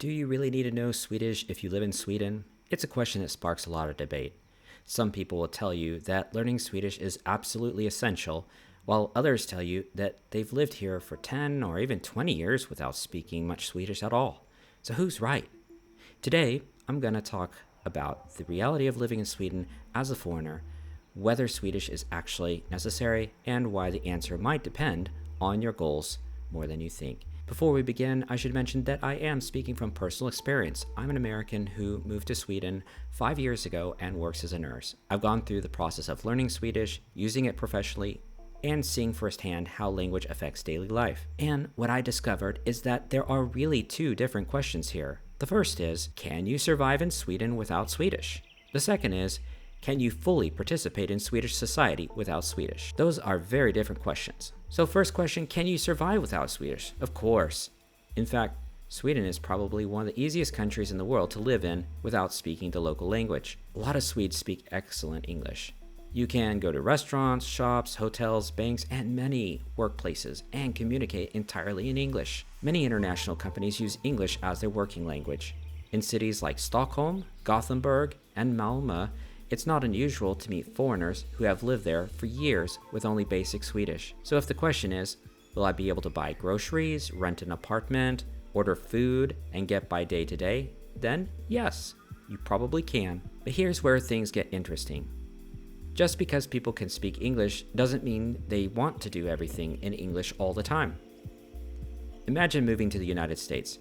Do you really need to know Swedish if you live in Sweden? It's a question that sparks a lot of debate. Some people will tell you that learning Swedish is absolutely essential, while others tell you that they've lived here for 10 or even 20 years without speaking much Swedish at all. So who's right? Today, I'm going to talk about the reality of living in Sweden as a foreigner, whether Swedish is actually necessary, and why the answer might depend on your goals more than you think. Before we begin, I should mention that I am speaking from personal experience. I'm an American who moved to Sweden 5 years ago and works as a nurse. I've gone through the process of learning Swedish, using it professionally, and seeing firsthand how language affects daily life. And what I discovered is that there are really two different questions here. The first is, can you survive in Sweden without Swedish? The second is, can you fully participate in Swedish society without Swedish? Those are very different questions. So first question, can you survive without Swedish? Of course. In fact, Sweden is probably one of the easiest countries in the world to live in without speaking the local language. A lot of Swedes speak excellent English. You can go to restaurants, shops, hotels, banks, and many workplaces and communicate entirely in English. Many international companies use English as their working language. In cities like Stockholm, Gothenburg, and Malmö, it's not unusual to meet foreigners who have lived there for years with only basic Swedish. So if the question is, will I be able to buy groceries, rent an apartment, order food, and get by day to day? Then yes, you probably can. But here's where things get interesting. Just because people can speak English doesn't mean they want to do everything in English all the time. Imagine moving to the United States.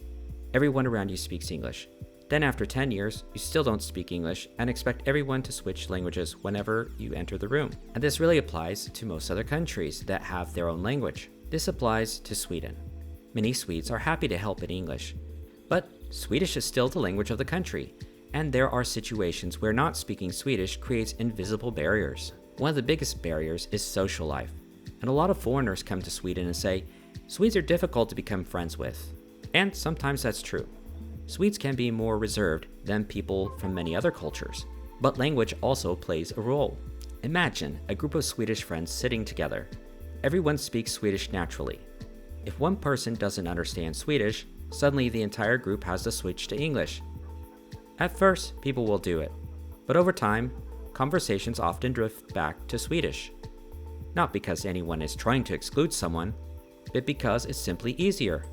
Everyone around you speaks English. Then after 10 years, you still don't speak English and expect everyone to switch languages whenever you enter the room. And this really applies to most other countries that have their own language. This applies to Sweden. Many Swedes are happy to help in English, but Swedish is still the language of the country, and there are situations where not speaking Swedish creates invisible barriers. One of the biggest barriers is social life, and a lot of foreigners come to Sweden and say, Swedes are difficult to become friends with. And sometimes that's true. Swedes can be more reserved than people from many other cultures, but language also plays a role. Imagine a group of Swedish friends sitting together. Everyone speaks Swedish naturally. If one person doesn't understand Swedish, suddenly the entire group has to switch to English. At first, people will do it, but over time, conversations often drift back to Swedish. Not because anyone is trying to exclude someone, but because it's simply easier.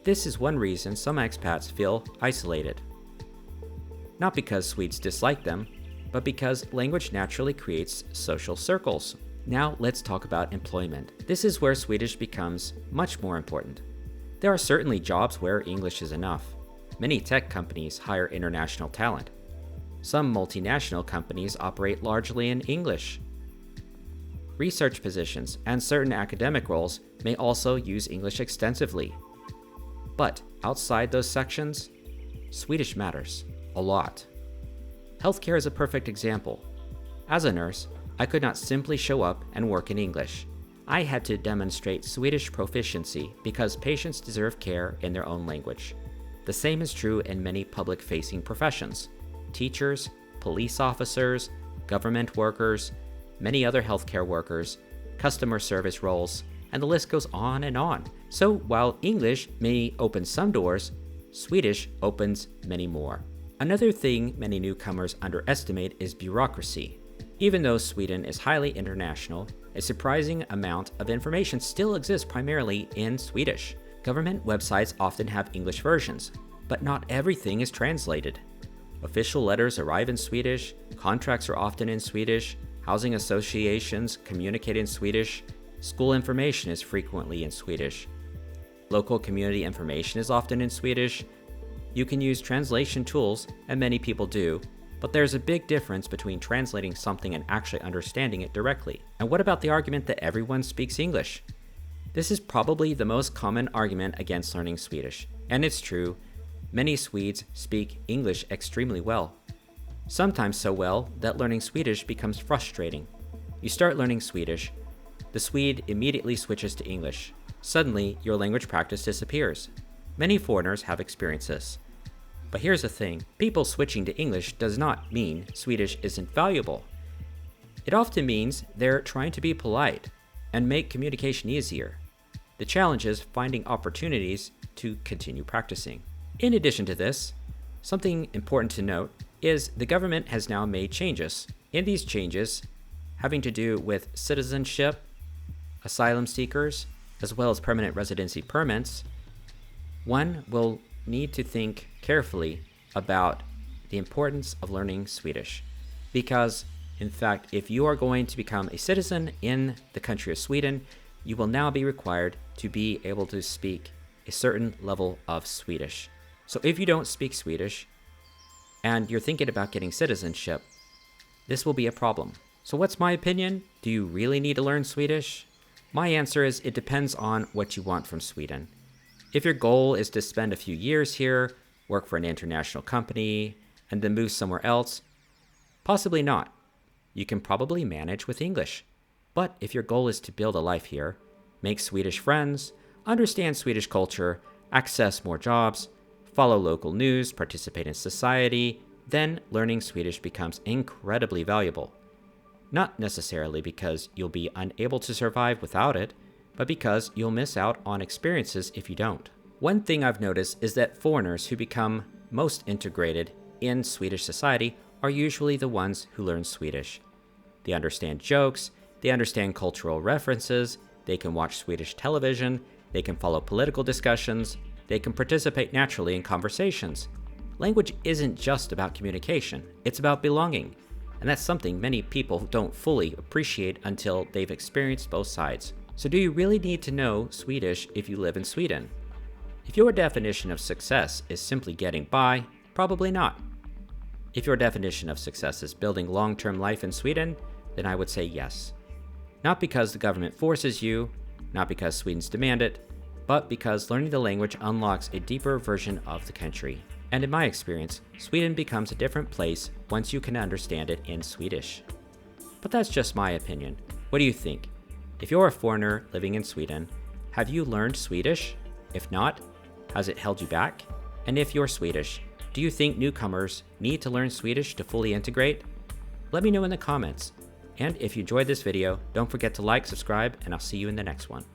This is one reason some expats feel isolated. Not because Swedes dislike them, but because language naturally creates social circles. Now let's talk about employment. This is where Swedish becomes much more important. There are certainly jobs where English is enough. Many tech companies hire international talent. Some multinational companies operate largely in English. Research positions and certain academic roles may also use English extensively. But outside those sections, Swedish matters a lot. Healthcare is a perfect example. As a nurse, I could not simply show up and work in English. I had to demonstrate Swedish proficiency because patients deserve care in their own language. The same is true in many public-facing professions. Teachers, police officers, government workers, many other healthcare workers, customer service roles, and the list goes on and on. So while English may open some doors, Swedish opens many more. Another thing many newcomers underestimate is bureaucracy. Even though Sweden is highly international, a surprising amount of information still exists primarily in Swedish. Government websites often have English versions, but not everything is translated. Official letters arrive in Swedish, contracts are often in Swedish, housing associations communicate in Swedish, school information is frequently in Swedish. Local community information is often in Swedish. You can use translation tools, and many people do, but there's a big difference between translating something and actually understanding it directly. And what about the argument that everyone speaks English? This is probably the most common argument against learning Swedish, and it's true. Many Swedes speak English extremely well. Sometimes so well that learning Swedish becomes frustrating. You start learning Swedish, the Swede immediately switches to English. Suddenly, your language practice disappears. Many foreigners have experienced this. But here's the thing, people switching to English does not mean Swedish isn't valuable. It often means they're trying to be polite and make communication easier. The challenge is finding opportunities to continue practicing. In addition to this, something important to note is the government has now made changes. In these changes, having to do with citizenship, asylum seekers, as well as permanent residency permits, one will need to think carefully about the importance of learning Swedish. Because, in fact, if you are going to become a citizen in the country of Sweden, you will now be required to be able to speak a certain level of Swedish. So if you don't speak Swedish and you're thinking about getting citizenship, this will be a problem. So what's my opinion? Do you really need to learn Swedish? My answer is it depends on what you want from Sweden. If your goal is to spend a few years here, work for an international company, and then move somewhere else, possibly not. You can probably manage with English. But if your goal is to build a life here, make Swedish friends, understand Swedish culture, access more jobs, follow local news, participate in society, then learning Swedish becomes incredibly valuable. Not necessarily because you'll be unable to survive without it, but because you'll miss out on experiences if you don't. One thing I've noticed is that foreigners who become most integrated in Swedish society are usually the ones who learn Swedish. They understand jokes, they understand cultural references, they can watch Swedish television, they can follow political discussions, they can participate naturally in conversations. Language isn't just about communication, it's about belonging. And that's something many people don't fully appreciate until they've experienced both sides. So do you really need to know Swedish if you live in Sweden? If your definition of success is simply getting by, probably not. If your definition of success is building long-term life in Sweden, then I would say yes. Not because the government forces you, not because Swedes demand it, but because learning the language unlocks a deeper version of the country. And in my experience, Sweden becomes a different place once you can understand it in Swedish. But that's just my opinion. What do you think? If you're a foreigner living in Sweden, have you learned Swedish? If not, has it held you back? And if you're Swedish, do you think newcomers need to learn Swedish to fully integrate? Let me know in the comments. And if you enjoyed this video, don't forget to like, subscribe, and I'll see you in the next one.